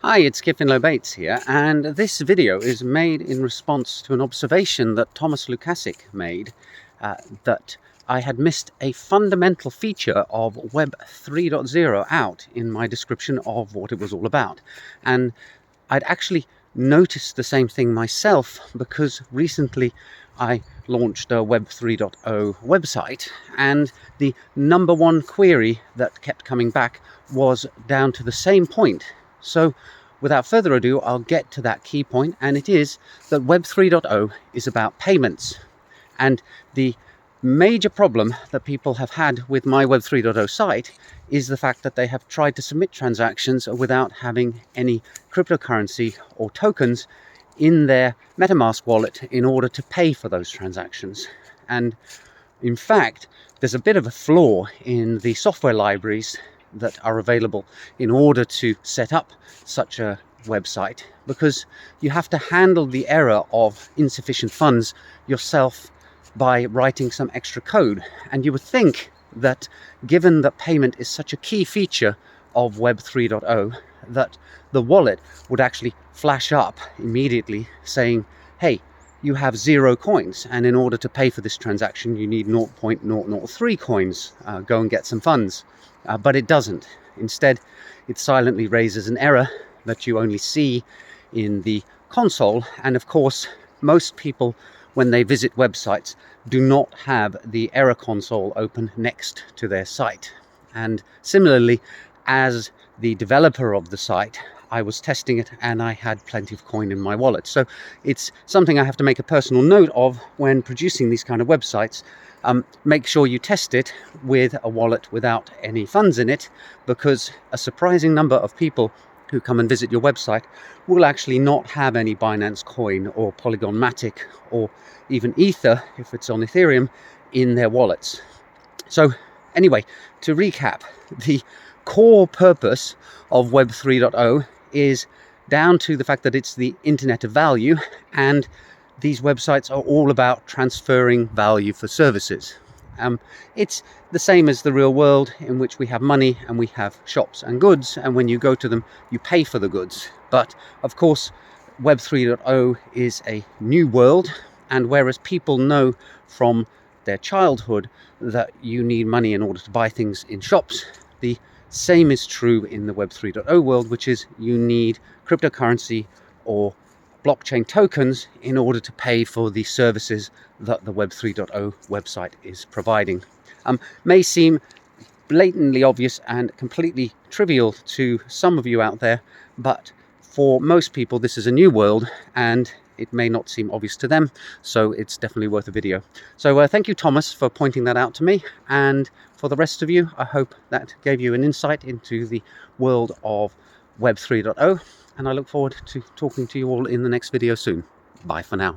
Hi, it's Kiffin Bates here, and this video is made in response to an observation that Thomas Lukasik made that I had missed a fundamental feature of Web 3.0 out in my description of what it was all about. And I'd actually noticed the same thing myself because recently I launched a Web 3.0 website, and the number one query that kept coming back was down to the same point. So without further ado, I'll get to that key point, and it is that Web 3.0 is about payments. And the major problem that people have had with my Web 3.0 site is the fact that they have tried to submit transactions without having any cryptocurrency or tokens in their MetaMask wallet in order to pay for those transactions. And in fact, there's a bit of a flaw in the software libraries that are available in order to set up such a website, because you have to handle the error of insufficient funds yourself by writing some extra code. And you would think that given that payment is such a key feature of Web 3.0, that the wallet would actually flash up immediately saying, hey, you have 0 coins, and in order to pay for this transaction you need 0.003 coins. Go and get some funds. But it doesn't. Instead, it silently raises an error that you only see in the console. And of course, most people, when they visit websites, do not have the error console open next to their site. And similarly, as the developer of the site, I was testing it and I had plenty of coin in my wallet. So it's something I have to make a personal note of when producing these kind of websites. Make sure you test it with a wallet without any funds in it, because a surprising number of people who come and visit your website will actually not have any Binance Coin or Polygon Matic or even Ether, if it's on Ethereum, in their wallets. So anyway, to recap, the core purpose of Web 3.0 is down to the fact that it's the internet of value, and these websites are all about transferring value for services. It's the same as the real world, in which we have money and we have shops and goods, and when you go to them you pay for the goods. But of course, Web 3.0 is a new world, and whereas people know from their childhood that you need money in order to buy things in shops, the same is true in the Web 3.0 world, which is you need cryptocurrency or blockchain tokens in order to pay for the services that the Web 3.0 website is providing. May seem blatantly obvious and completely trivial to some of you out there, but for most people this is a new world and it may not seem obvious to them, so it's definitely worth a video. So thank you, Thomas, for pointing that out to me, and for the rest of you, I hope that gave you an insight into the world of Web 3.0, and I look forward to talking to you all in the next video soon. Bye for now.